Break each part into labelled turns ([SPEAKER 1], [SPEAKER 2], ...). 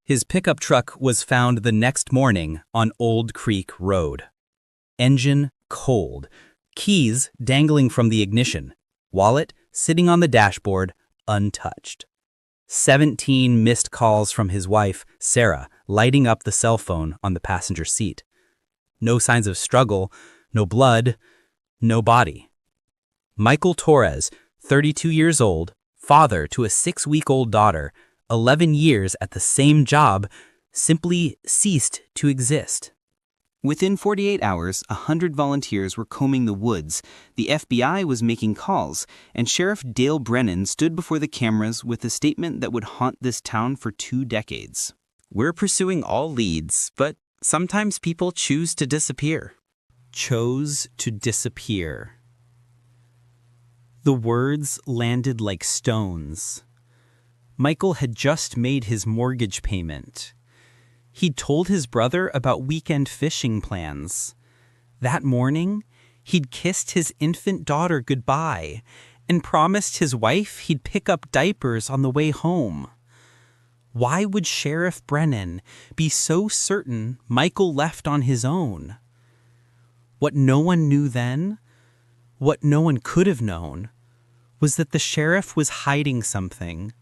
[SPEAKER 1] His pickup truck was found the next morning on Old Creek Road. Engine cold, keys dangling from the ignition, wallet sitting on the dashboard untouched. 17 missed calls from his wife, Sarah, lighting up the cell phone on the passenger seat. No signs of struggle, no blood, no body. Michael Torres, 32 years old, father to a 6-week-old daughter, 11 years at the same job, simply ceased to exist.
[SPEAKER 2] Within 48 hours, 100 volunteers were combing the woods, the FBI was making calls, and Sheriff Dale Brennan stood before the cameras with a statement that would haunt this town for 2 decades.
[SPEAKER 3] We're pursuing all leads, but sometimes people choose to disappear.
[SPEAKER 1] Chose to disappear. The words landed like stones. Michael had just made his mortgage payment. He'd told his brother about weekend fishing plans. That morning, he'd kissed his infant daughter goodbye and promised his wife he'd pick up diapers on the way home. Why would Sheriff Brennan be so certain Michael left on his own? What no one knew then, what no one could have known, was that the sheriff was hiding something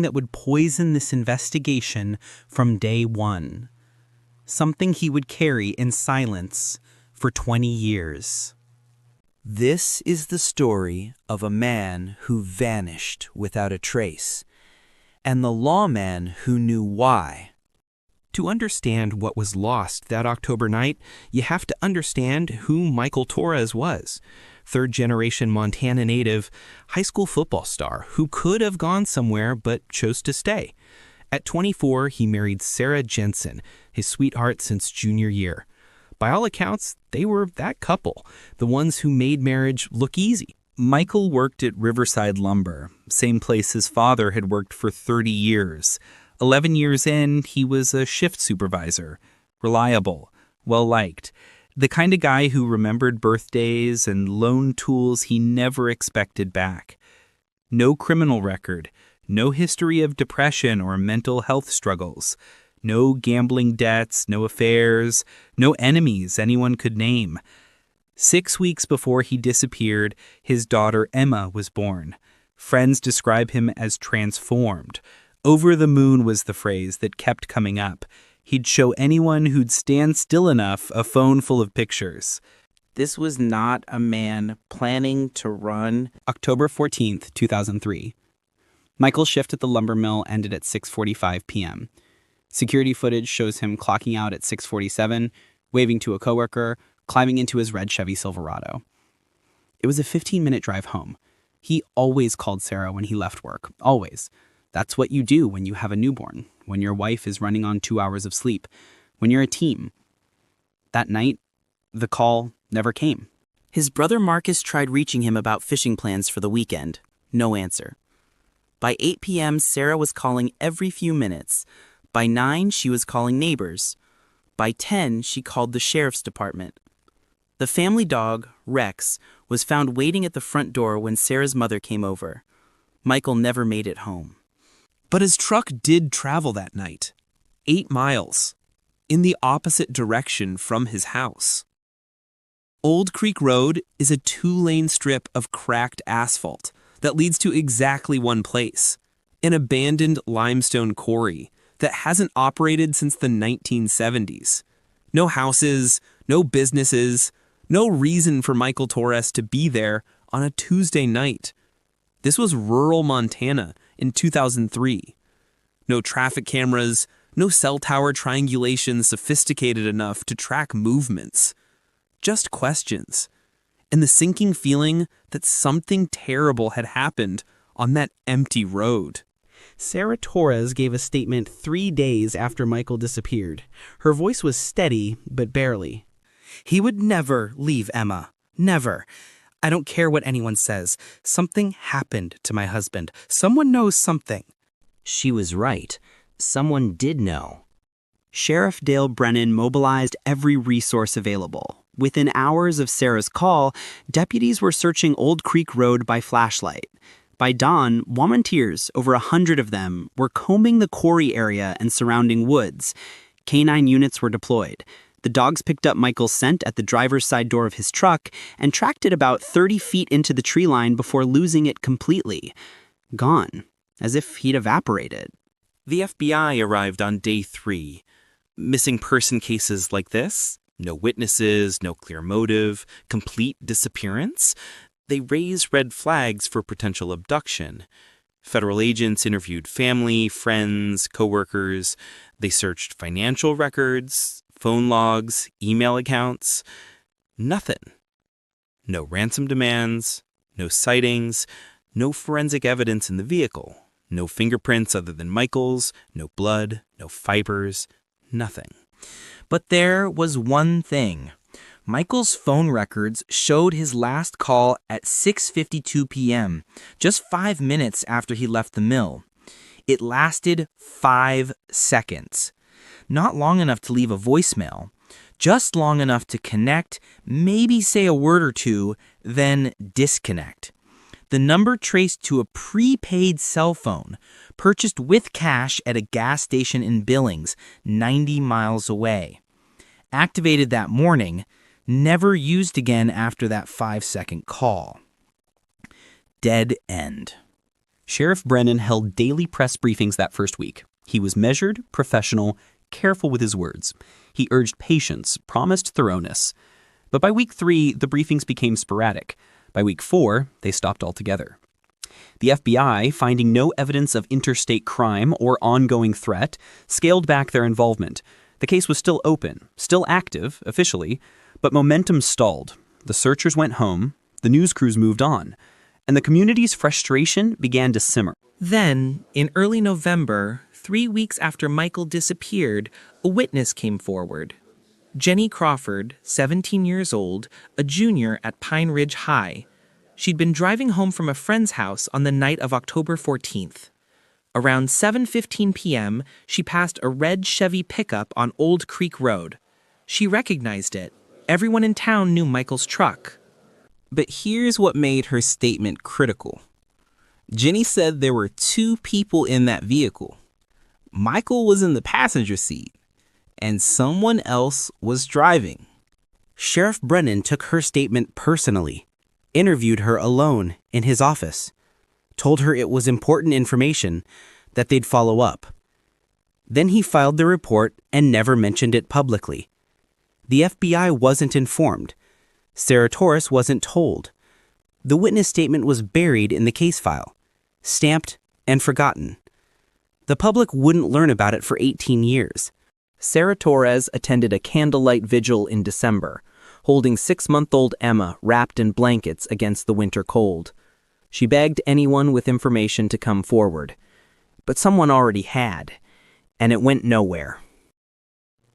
[SPEAKER 1] that would poison this investigation from day one, something he would carry in silence for 20 years.
[SPEAKER 4] This is the story of a man who vanished without a trace, and the lawman who knew why.
[SPEAKER 5] To understand what was lost that October night, you have to understand who Michael Torres was. Third-generation Montana native, high school football star who could have gone somewhere but chose to stay. At 24, he married Sarah Jensen, his sweetheart since junior year. By all accounts, they were that couple, the ones who made marriage look easy.
[SPEAKER 1] Michael worked at Riverside Lumber, same place his father had worked for 30 years. 11 years in, he was a shift supervisor, reliable, well-liked, the kind of guy who remembered birthdays and loaned tools he never expected back. No criminal record, no history of depression or mental health struggles, no gambling debts, no affairs, no enemies anyone could name. 6 weeks before he disappeared, his daughter Emma was born. Friends describe him as transformed. Over the moon was the phrase that kept coming up. He'd show anyone who'd stand still enough a phone full of pictures.
[SPEAKER 3] This was not a man planning to run.
[SPEAKER 1] October 14th, 2003. Michael's shift at the lumber mill ended at 6:45 p.m. Security footage shows him clocking out at 6:47, waving to a coworker, climbing into his red Chevy Silverado. It was a 15-minute drive home. He always called Sarah when he left work, always. That's what you do when you have a newborn, when your wife is running on 2 hours of sleep, when you're a team. That night, the call never came.
[SPEAKER 6] His brother Marcus tried reaching him about fishing plans for the weekend. No answer. By 8 p.m., Sarah was calling every few minutes. By 9, she was calling neighbors. By 10, she called the sheriff's department. The family dog, Rex, was found waiting at the front door when Sarah's mother came over. Michael never made it home.
[SPEAKER 5] But his truck did travel that night, 8 miles, in the opposite direction from his house. Old Creek Road is a 2-lane strip of cracked asphalt that leads to exactly one place, an abandoned limestone quarry that hasn't operated since the 1970s. No houses, no businesses, no reason for Michael Torres to be there on a Tuesday night. This was rural Montana in 2003. No traffic cameras, no cell tower triangulation sophisticated enough to track movements. Just questions, and the sinking feeling that something terrible had happened on that empty road.
[SPEAKER 7] Sarah Torres gave a statement 3 days after Michael disappeared. Her voice was steady, but barely.
[SPEAKER 6] He would never leave Emma. Never. I don't care what anyone says. Something happened to my husband. Someone knows something.
[SPEAKER 4] She was right. Someone did know.
[SPEAKER 2] Sheriff Dale Brennan mobilized every resource available. Within hours of Sarah's call, deputies were searching Old Creek Road by flashlight.
[SPEAKER 6] By dawn, volunteers, over 100 of them, were combing the quarry area and surrounding woods. Canine units were deployed. The dogs picked up Michael's scent at the driver's side door of his truck and tracked it about 30 feet into the tree line before losing it completely. Gone, as if he'd evaporated.
[SPEAKER 8] The FBI arrived on day 3. Missing person cases like this, no witnesses, no clear motive, complete disappearance, they raise red flags for potential abduction. Federal agents interviewed family, friends, coworkers. They searched financial records, phone logs, email accounts. Nothing. No ransom demands, no sightings, no forensic evidence in the vehicle, no fingerprints other than Michael's, no blood, no fibers, nothing.
[SPEAKER 4] But there was one thing. Michael's phone records showed his last call at 6:52 p.m., just 5 minutes after he left the mill. It lasted 5 seconds. Not long enough to leave a voicemail, just long enough to connect, maybe say a word or two, then disconnect. The number traced to a prepaid cell phone, purchased with cash at a gas station in Billings, 90 miles away. Activated that morning, never used again after that 5-second call. Dead end.
[SPEAKER 2] Sheriff Brennan held daily press briefings that first week. He was measured, professional, careful with his words. He urged patience, promised thoroughness. But by week 3, the briefings became sporadic. By week 4, they stopped altogether. The FBI, finding no evidence of interstate crime or ongoing threat, scaled back their involvement. The case was still open, still active, officially, but momentum stalled. The searchers went home, the news crews moved on, and the community's frustration began to simmer.
[SPEAKER 5] Then, in early November, 3 weeks after Michael disappeared, a witness came forward. Jenny Crawford, 17 years old, a junior at Pine Ridge High. She'd been driving home from a friend's house on the night of October 14th. Around 7:15 p.m., she passed a red Chevy pickup on Old Creek Road. She recognized it. Everyone in town knew Michael's truck.
[SPEAKER 2] But here's what made her statement critical. Jenny said there were 2 people in that vehicle. Michael was in the passenger seat, and someone else was driving.
[SPEAKER 6] Sheriff Brennan took her statement personally, interviewed her alone in his office, told her it was important information, that they'd follow up. Then he filed the report and never mentioned it publicly. The FBI wasn't informed. Sarah Torres wasn't told. The witness statement was buried in the case file, stamped and forgotten. The public wouldn't learn about it for 18 years. Sarah Torres attended a candlelight vigil in December, holding 6-month-old Emma wrapped in blankets against the winter cold. She begged anyone with information to come forward. But someone already had, and it went nowhere.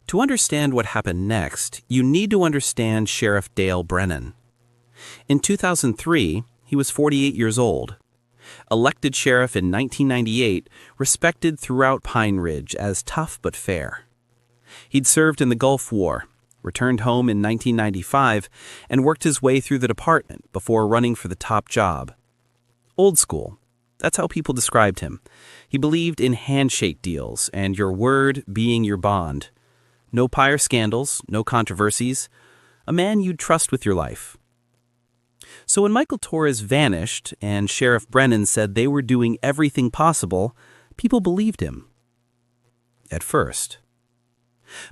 [SPEAKER 9] To understand what happened next, you need to understand Sheriff Dale Brennan. In 2003, he was 48 years old. Elected sheriff in 1998, respected throughout Pine Ridge as tough but fair. He'd served in the Gulf War, returned home in 1995, and worked his way through the department before running for the top job. Old school. That's how people described him. He believed in handshake deals and your word being your bond. No prior scandals, no controversies. A man you'd trust with your life. So when Michael Torres vanished and Sheriff Brennan said they were doing everything possible, people believed him. At first.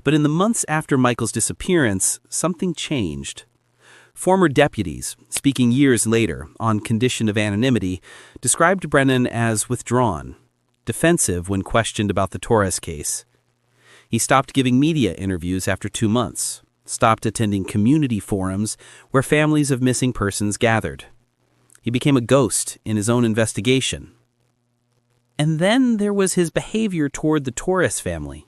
[SPEAKER 9] But in the months after Michael's disappearance, something changed. Former deputies, speaking years later on condition of anonymity, described Brennan as withdrawn, defensive when questioned about the Torres case. He stopped giving media interviews after 2 months, stopped attending community forums where families of missing persons gathered. He became a ghost in his own investigation. And then there was his behavior toward the Torres family.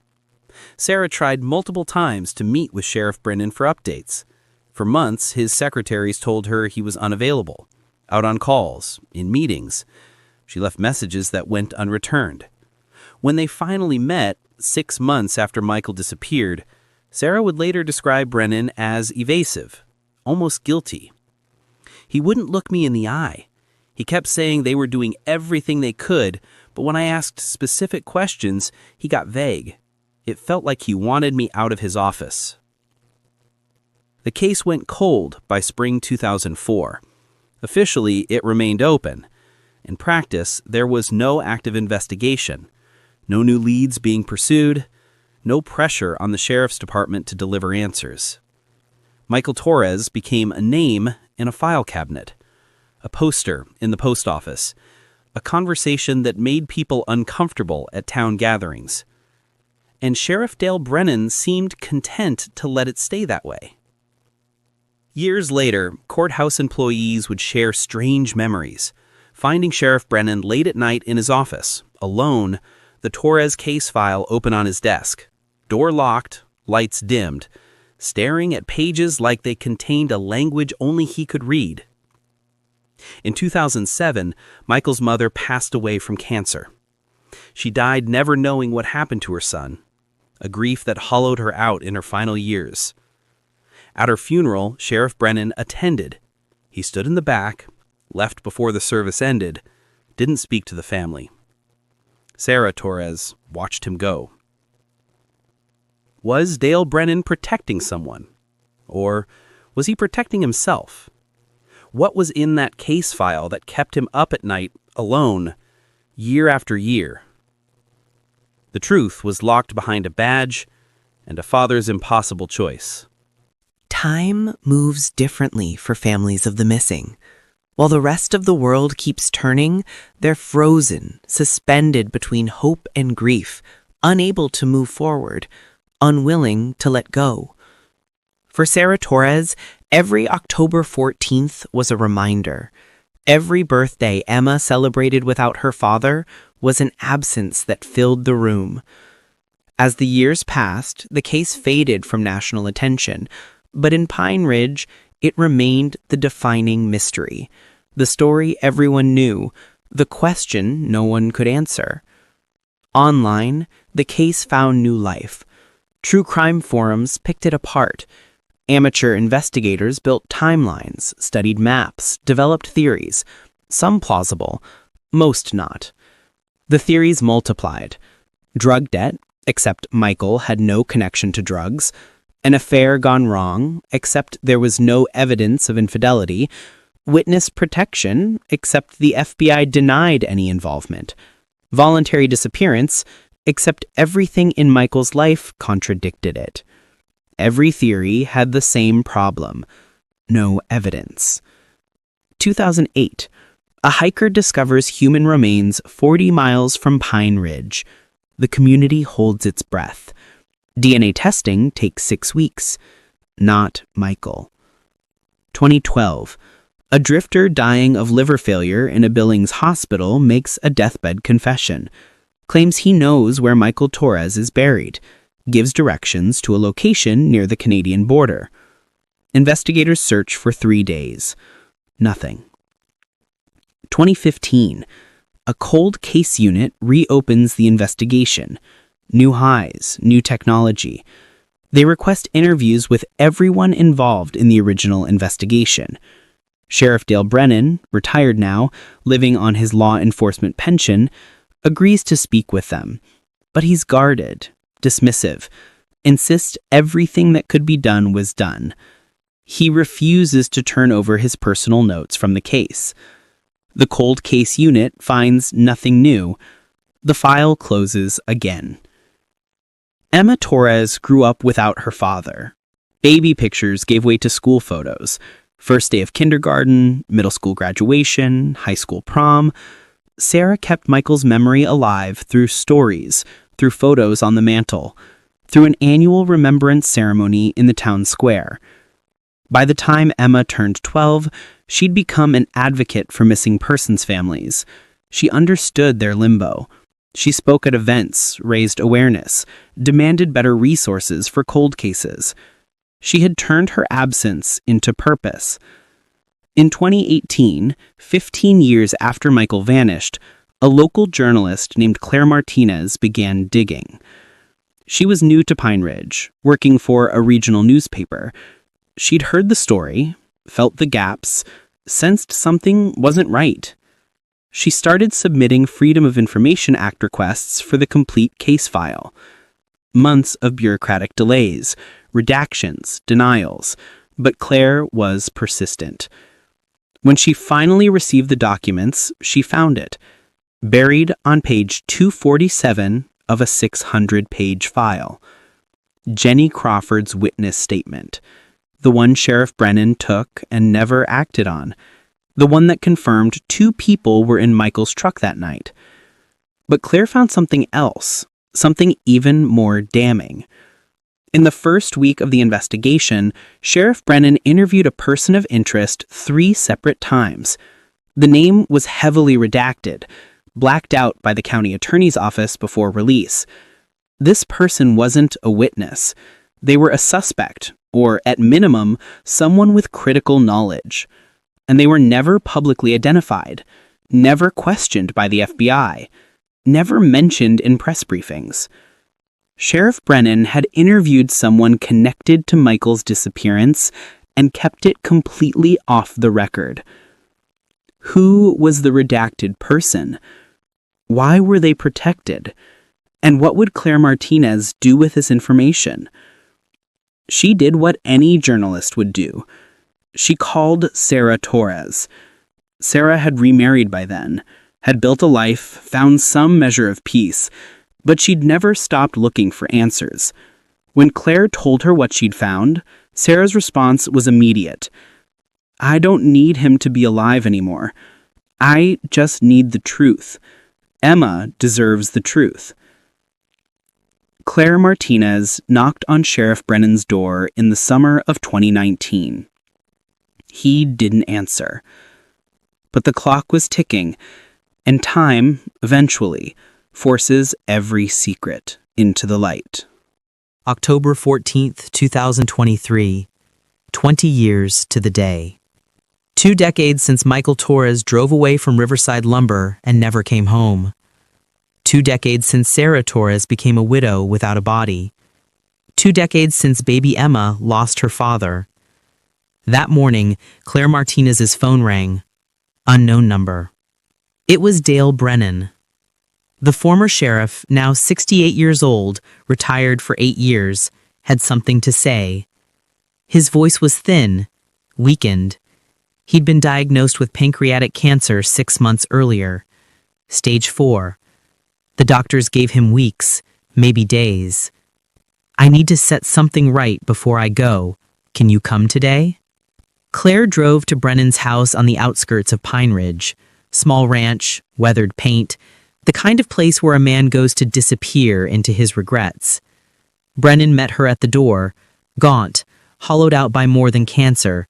[SPEAKER 9] Sarah tried multiple times to meet with Sheriff Brennan for updates. For months, his secretaries told her he was unavailable, out on calls, in meetings. She left messages that went unreturned. When they finally met, 6 months after Michael disappeared, Sarah would later describe Brennan as evasive, almost guilty. He wouldn't look me in the eye. He kept saying they were doing everything they could, but when I asked specific questions, he got vague. It felt like he wanted me out of his office. The case went cold by spring 2004. Officially, it remained open. In practice, there was no active investigation, no new leads being pursued, no pressure on the sheriff's department to deliver answers. Michael Torres became a name in a file cabinet, a poster in the post office, a conversation that made people uncomfortable at town gatherings. And Sheriff Dale Brennan seemed content to let it stay that way. Years later, courthouse employees would share strange memories, finding Sheriff Brennan late at night in his office, alone, the Torres case file open on his desk, door locked, lights dimmed, staring at pages like they contained a language only he could read. In 2007, Michael's mother passed away from cancer. She died never knowing what happened to her son, a grief that hollowed her out in her final years. At her funeral, Sheriff Brennan attended. He stood in the back, left before the service ended, didn't speak to the family. Sarah Torres watched him go. Was Dale Brennan protecting someone? Or was he protecting himself? What was in that case file that kept him up at night, alone, year after year? The truth was locked behind a badge and a father's impossible choice.
[SPEAKER 6] Time moves differently for families of the missing. While the rest of the world keeps turning, they're frozen, suspended between hope and grief, unable to move forward, unwilling to let go. For Sarah Torres, every October 14th was a reminder. Every birthday Emma celebrated without her father was an absence that filled the room. As the years passed, the case faded from national attention, but in Pine Ridge, it remained the defining mystery. The story everyone knew, the question no one could answer. Online, the case found new life. True crime forums picked it apart. Amateur investigators built timelines, studied maps, developed theories, some plausible, most not. The theories multiplied. Drug debt, except Michael had no connection to drugs. An affair gone wrong, except there was no evidence of infidelity. Witness protection, except the FBI denied any involvement. Voluntary disappearance, except everything in Michael's life contradicted it. Every theory had the same problem: no evidence. 2008. A hiker discovers human remains 40 miles from Pine Ridge. The community holds its breath. DNA testing takes 6 weeks. Not Michael. 2012. A drifter dying of liver failure in a Billings hospital makes a deathbed confession. Claims he knows where Michael Torres is buried. Gives directions to a location near the Canadian border. Investigators search for 3 days. Nothing. 2015. A cold case unit reopens the investigation. New highs, new technology. They request interviews with everyone involved in the original investigation. Sheriff Dale Brennan, retired now, living on his law enforcement pension, agrees to speak with them. But he's guarded, dismissive, insists everything that could be done was done. He refuses to turn over his personal notes from the case. The cold case unit finds nothing new. The file closes again. Emma Torres grew up without her father. Baby pictures gave way to school photos. First day of kindergarten, middle school graduation, high school prom. Sarah kept Michael's memory alive through stories, through photos on the mantle, through an annual remembrance ceremony in the town square. By the time Emma turned 12, she'd become an advocate for missing persons families. She understood their limbo. She spoke at events, raised awareness, demanded better resources for cold cases. She had turned her absence into purpose. In 2018, 15 years after Michael vanished, a local journalist named Claire Martinez began digging. She was new to Pine Ridge, working for a regional newspaper. She'd heard the story, felt the gaps, sensed something wasn't right.
[SPEAKER 2] She started submitting Freedom of Information Act requests for the complete case file. Months of bureaucratic delays, redactions, denials, but Claire was persistent. When she finally received the documents, she found it, buried on page 247 of a 600-page file. Jenny Crawford's witness statement, the one Sheriff Brennan took and never acted on, the one that confirmed 2 people were in Michael's truck that night. But Claire found something else, something even more damning. In the first week of the investigation, Sheriff Brennan interviewed a person of interest 3 separate times. The name was heavily redacted, blacked out by the county attorney's office before release. This person wasn't a witness. They were a suspect, or at minimum, someone with critical knowledge. And they were never publicly identified, never questioned by the FBI, never mentioned in press briefings. Sheriff Brennan had interviewed someone connected to Michael's disappearance and kept it completely off the record. Who was the redacted person? Why were they protected? And what would Claire Martinez do with this information? She did what any journalist would do. She called Sarah Torres. Sarah had remarried by then, had built a life, found some measure of peace, but she'd never stopped looking for answers. When Claire told her what she'd found, Sarah's response was immediate. "I don't need him to be alive anymore. I just need the truth. Emma deserves the truth." Claire Martinez knocked on Sheriff Brennan's door in the summer of 2019. He didn't answer. But the clock was ticking, and time, eventually, forces every secret into the light.
[SPEAKER 6] October 14th, 2023. 20 years to the day. 2 decades since Michael Torres drove away from Riverside Lumber and never came home. 2 decades since Sarah Torres became a widow without a body. 2 decades since baby Emma lost her father. That morning, Claire Martinez's phone rang. Unknown number. It was Dale Brennan. The former sheriff, now 68 years old, retired for 8 years, had something to say. His voice was thin, weakened. He'd been diagnosed with pancreatic cancer 6 months earlier. Stage 4. The doctors gave him weeks, maybe days. "I need to set something right before I go. Can you come today?" Claire drove to Brennan's house on the outskirts of Pine Ridge. Small ranch, weathered paint, the kind of place where a man goes to disappear into his regrets. Brennan met her at the door, gaunt, hollowed out by more than cancer.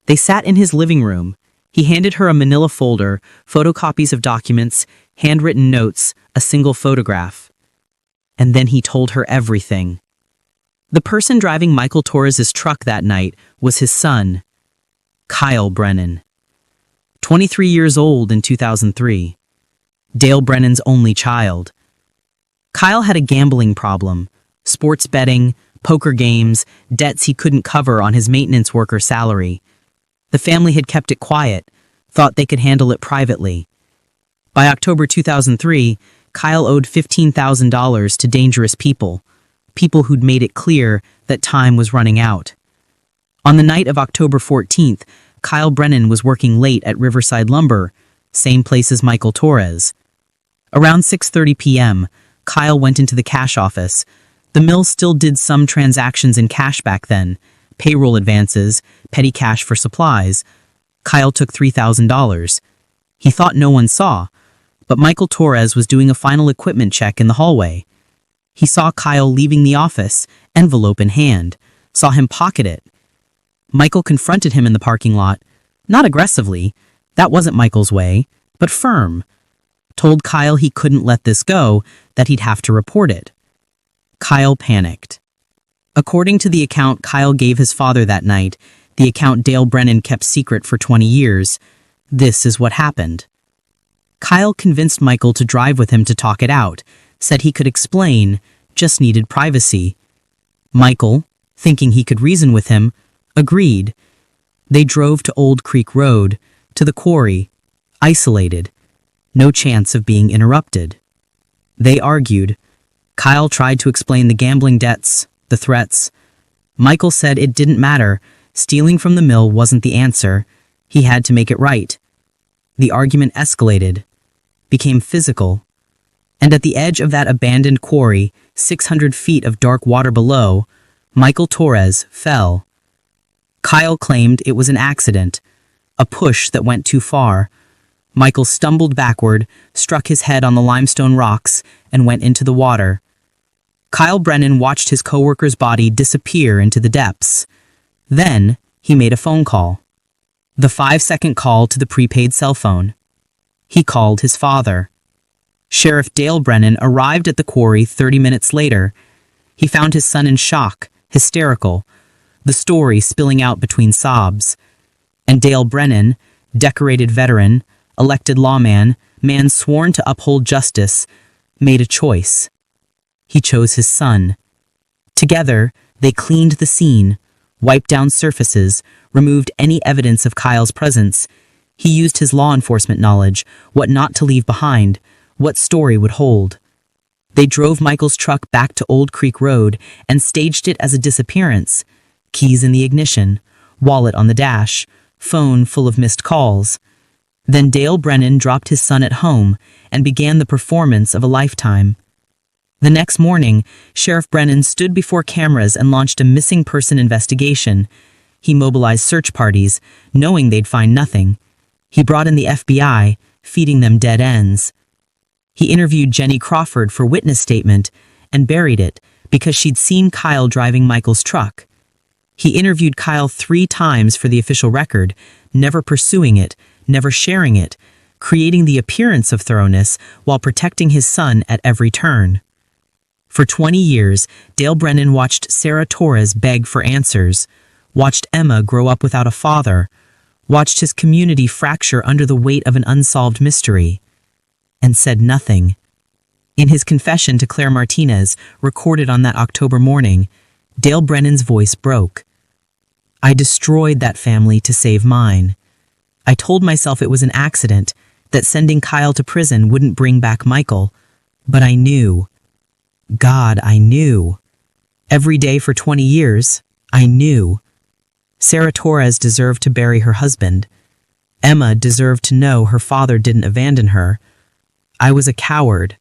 [SPEAKER 6] They sat in his living room. He handed her a manila folder, photocopies of documents, handwritten notes, a single photograph. And then he told her everything. The person driving Michael Torres' truck that night was his son, Kyle Brennan. 23 years old in 2003. Dale Brennan's only child. Kyle had a gambling problem, sports betting, poker games, debts he couldn't cover on his maintenance worker salary. The family had kept it quiet, thought they could handle it privately. By October 2003, Kyle owed $15,000 to dangerous people who'd made it clear that time was running out. On the night of October 14th, Kyle Brennan was working late at Riverside Lumber, same place as Michael Torres. Around 6:30 p.m., Kyle went into the cash office. The mill still did some transactions in cash back then, payroll advances, petty cash for supplies. Kyle took $3,000. He thought no one saw, but Michael Torres was doing a final equipment check in the hallway. He saw Kyle leaving the office, envelope in hand, saw him pocket it. Michael confronted him in the parking lot, not aggressively, that wasn't Michael's way, but firm. Told Kyle he couldn't let this go, that he'd have to report it. Kyle panicked. According to the account Kyle gave his father that night, the account Dale Brennan kept secret for 20 years, this is what happened. Kyle convinced Michael to drive with him to talk it out, said he could explain, just needed privacy. Michael, thinking he could reason with him, agreed. They drove to Old Creek Road, to the quarry, isolated. No chance of being interrupted. They argued. Kyle tried to explain the gambling debts, the threats. Michael said it didn't matter. Stealing from the mill wasn't the answer. He had to make it right. The argument escalated, became physical. And at the edge of that abandoned quarry, 600 feet of dark water below, Michael Torres fell. Kyle claimed it was an accident, a push that went too far. Michael stumbled backward, struck his head on the limestone rocks, and went into the water. Kyle Brennan watched his coworker's body disappear into the depths. Then, he made a phone call. The 5-second call to the prepaid cell phone. He called his father. Sheriff Dale Brennan arrived at the quarry 30 minutes later. He found his son in shock, hysterical, the story spilling out between sobs. And Dale Brennan, decorated veteran, elected lawman, man sworn to uphold justice, made a choice. He chose his son. Together, they cleaned the scene, wiped down surfaces, removed any evidence of Kyle's presence. He used his law enforcement knowledge, what not to leave behind, what story would hold. They drove Michael's truck back to Old Creek Road and staged it as a disappearance. Keys in the ignition, wallet on the dash, phone full of missed calls. Then Dale Brennan dropped his son at home and began the performance of a lifetime. The next morning, Sheriff Brennan stood before cameras and launched a missing person investigation. He mobilized search parties, knowing they'd find nothing. He brought in the FBI, feeding them dead ends. He interviewed Jenny Crawford for witness statement and buried it because she'd seen Kyle driving Michael's truck. He interviewed Kyle 3 times for the official record, never pursuing it, never sharing it, creating the appearance of thoroughness while protecting his son at every turn. For 20 years, Dale Brennan watched Sarah Torres beg for answers, watched Emma grow up without a father, watched his community fracture under the weight of an unsolved mystery, and said nothing. In his confession to Claire Martinez, recorded on that October morning, Dale Brennan's voice broke. I destroyed that family to save mine. I told myself it was an accident, that sending Kyle to prison wouldn't bring back Michael. But I knew. God, I knew. Every day for 20 years, I knew. Sarah Torres deserved to bury her husband. Emma deserved to know her father didn't abandon her. I was a coward.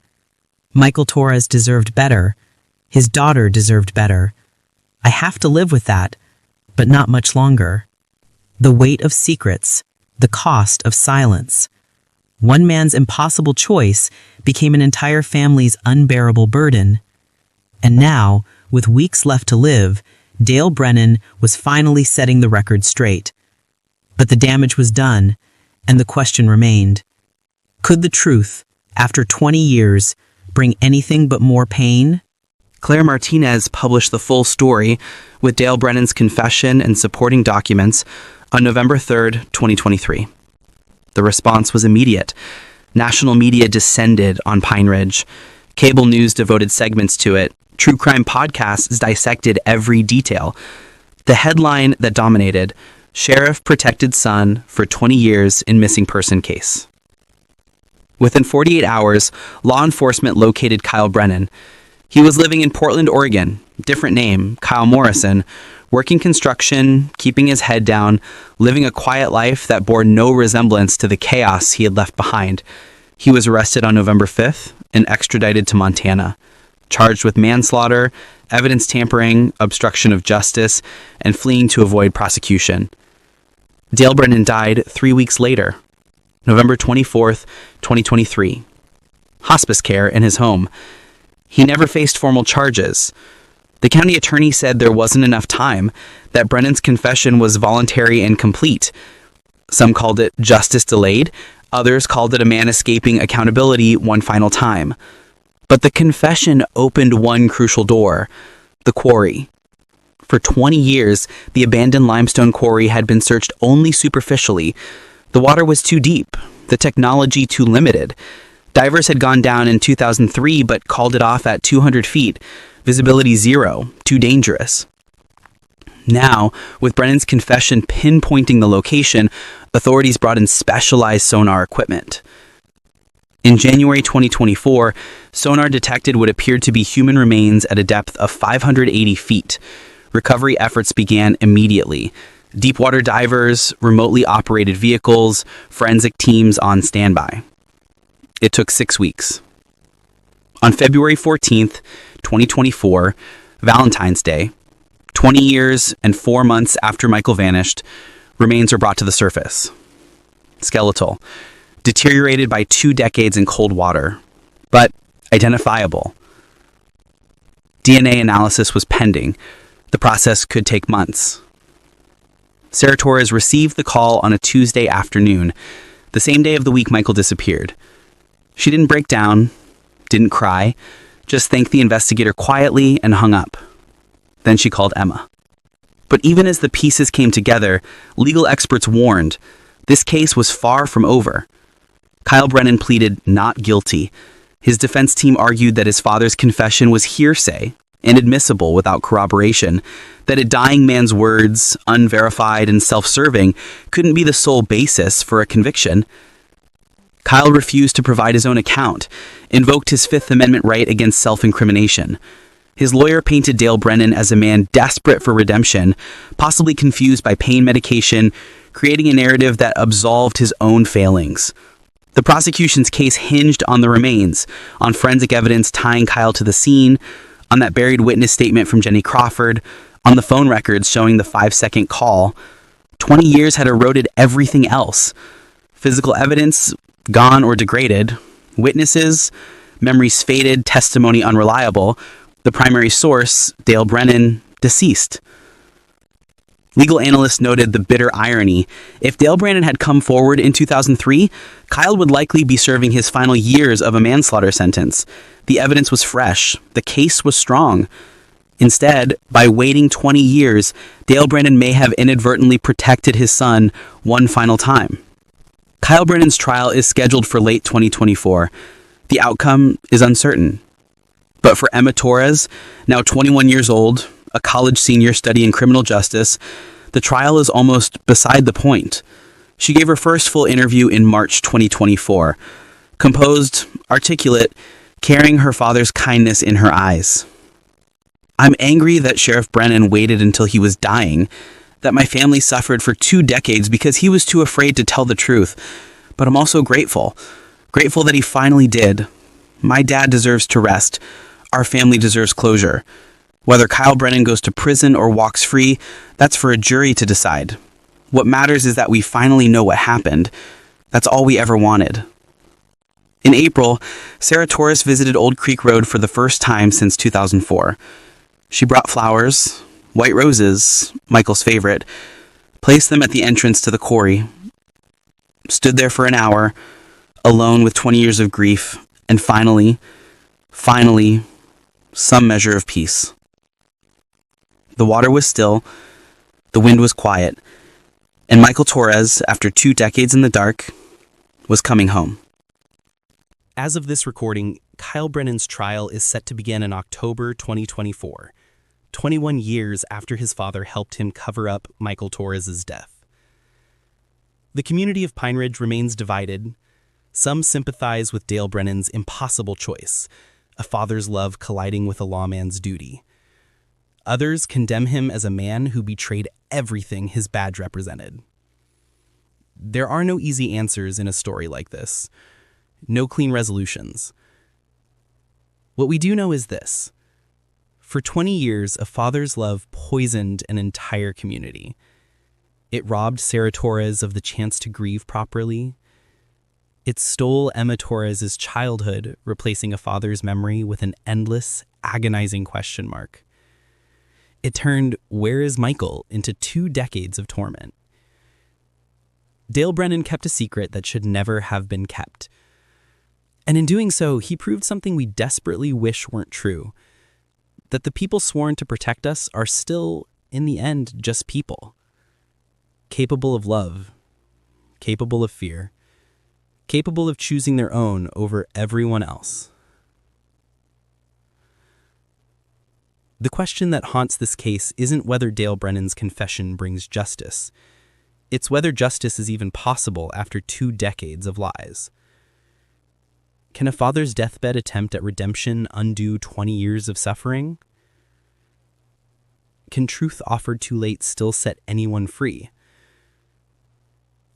[SPEAKER 6] Michael Torres deserved better. His daughter deserved better. I have to live with that, but not much longer. The weight of secrets, the cost of silence. One man's impossible choice became an entire family's unbearable burden. And now, with weeks left to live, Dale Brennan was finally setting the record straight. But the damage was done, and the question remained. Could the truth, after 20 years, bring anything but more pain?
[SPEAKER 2] Claire Martinez published the full story with Dale Brennan's confession and supporting documents on November 3rd, 2023. The response was immediate. National media descended on Pine Ridge. Cable news devoted segments to it. True crime podcasts dissected every detail. The headline that dominated, Sheriff protected son for 20 years in missing person case. Within 48 hours, law enforcement located Kyle Brennan. He was living in Portland, Oregon, different name, Kyle Morrison, working construction, keeping his head down, living a quiet life that bore no resemblance to the chaos he had left behind. He was arrested on November 5th and extradited to Montana, charged with manslaughter, evidence tampering, obstruction of justice, and fleeing to avoid prosecution. Dale Brennan died 3 weeks later, November 24th, 2023. Hospice care in his home. He never faced formal charges. The county attorney said there wasn't enough time, that Brennan's confession was voluntary and complete. Some called it justice delayed, others called it a man escaping accountability one final time. But the confession opened one crucial door, the quarry. For 20 years, the abandoned limestone quarry had been searched only superficially. The water was too deep, the technology too limited. Divers had gone down in 2003 but called it off at 200 feet. Visibility 0, too dangerous. Now, with Brennan's confession pinpointing the location, authorities brought in specialized sonar equipment. In January 2024, sonar detected what appeared to be human remains at a depth of 580 feet. Recovery efforts began immediately. Deepwater divers, remotely operated vehicles, forensic teams on standby. It took 6 weeks. On February 14th, 2024, Valentine's Day, 20 years and 4 months after Michael vanished, remains are brought to the surface. Skeletal, deteriorated by 2 decades in cold water, but identifiable. DNA analysis was pending. The process could take months. Sarah Torres received the call on a Tuesday afternoon, the same day of the week Michael disappeared. She didn't break down, didn't cry, just thanked the investigator quietly and hung up. Then she called Emma. But even as the pieces came together, legal experts warned this case was far from over. Kyle Brennan pleaded not guilty. His defense team argued that his father's confession was hearsay, inadmissible without corroboration, that a dying man's words, unverified and self-serving, couldn't be the sole basis for a conviction. Kyle refused to provide his own account, invoked his Fifth Amendment right against self-incrimination. His lawyer painted Dale Brennan as a man desperate for redemption, possibly confused by pain medication, creating a narrative that absolved his own failings. The prosecution's case hinged on the remains, on forensic evidence tying Kyle to the scene, on that buried witness statement from Jenny Crawford, on the phone records showing the 5-second call. 20 years had eroded everything else. Physical evidence, gone or degraded. Witnesses, memories faded, testimony unreliable. The primary source, Dale Brennan, deceased. Legal analysts noted the bitter irony. If Dale Brennan had come forward in 2003, Kyle would likely be serving his final years of a manslaughter sentence. The evidence was fresh. The case was strong. Instead, by waiting 20 years, Dale Brennan may have inadvertently protected his son one final time. Kyle Brennan's trial is scheduled for late 2024. The outcome is uncertain. But for Emma Torres, now 21 years old, a college senior studying criminal justice, the trial is almost beside the point. She gave her first full interview in March 2024, composed, articulate, carrying her father's kindness in her eyes. I'm angry that Sheriff Brennan waited until he was dying, that my family suffered for 2 decades because he was too afraid to tell the truth. But I'm also grateful that he finally did. My dad deserves to rest. Our family deserves closure. Whether Kyle Brennan goes to prison or walks free, that's for a jury to decide. What matters is that we finally know what happened. That's all we ever wanted. In April, Sarah Torres visited Old Creek Road for the first time since 2004. She brought flowers, white roses, Michael's favorite, placed them at the entrance to the quarry, stood there for an hour, alone with 20 years of grief, and finally, some measure of peace. The water was still, the wind was quiet, and Michael Torres, after 2 decades in the dark, was coming home.
[SPEAKER 1] As of this recording, Kyle Brennan's trial is set to begin in October 2024, 21 years after his father helped him cover up Michael Torres' death. The community of Pine Ridge remains divided. Some sympathize with Dale Brennan's impossible choice, a father's love colliding with a lawman's duty. Others condemn him as a man who betrayed everything his badge represented. There are no easy answers in a story like this. No clean resolutions. What we do know is this. For 20 years, a father's love poisoned an entire community. It robbed Sarah Torres of the chance to grieve properly. It stole Emma Torres' childhood, replacing a father's memory with an endless, agonizing question mark. It turned "Where is Michael?" into 2 decades of torment. Dale Brennan kept a secret that should never have been kept. And in doing so, he proved something we desperately wish weren't true. That the people sworn to protect us are still, in the end, just people. Capable of love, capable of fear, capable of choosing their own over everyone else. The question that haunts this case isn't whether Dale Brennan's confession brings justice. It's whether justice is even possible after 2 decades of lies. Can a father's deathbed attempt at redemption undo 20 years of suffering? Can truth offered too late still set anyone free?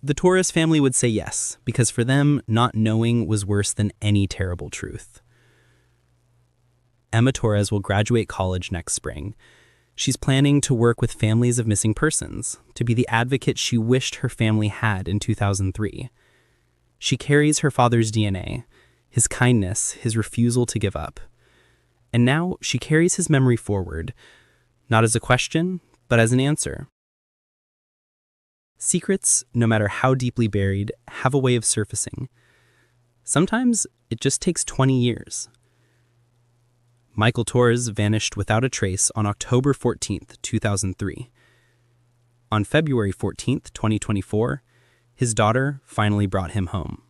[SPEAKER 1] The Torres family would say yes, because for them, not knowing was worse than any terrible truth. Emma Torres will graduate college next spring. She's planning to work with families of missing persons, to be the advocate she wished her family had in 2003. She carries her father's DNA, his kindness, his refusal to give up. And now she carries his memory forward, not as a question, but as an answer. Secrets, no matter how deeply buried, have a way of surfacing. Sometimes it just takes 20 years. Michael Torres vanished without a trace on October 14, 2003. On February 14, 2024, his daughter finally brought him home.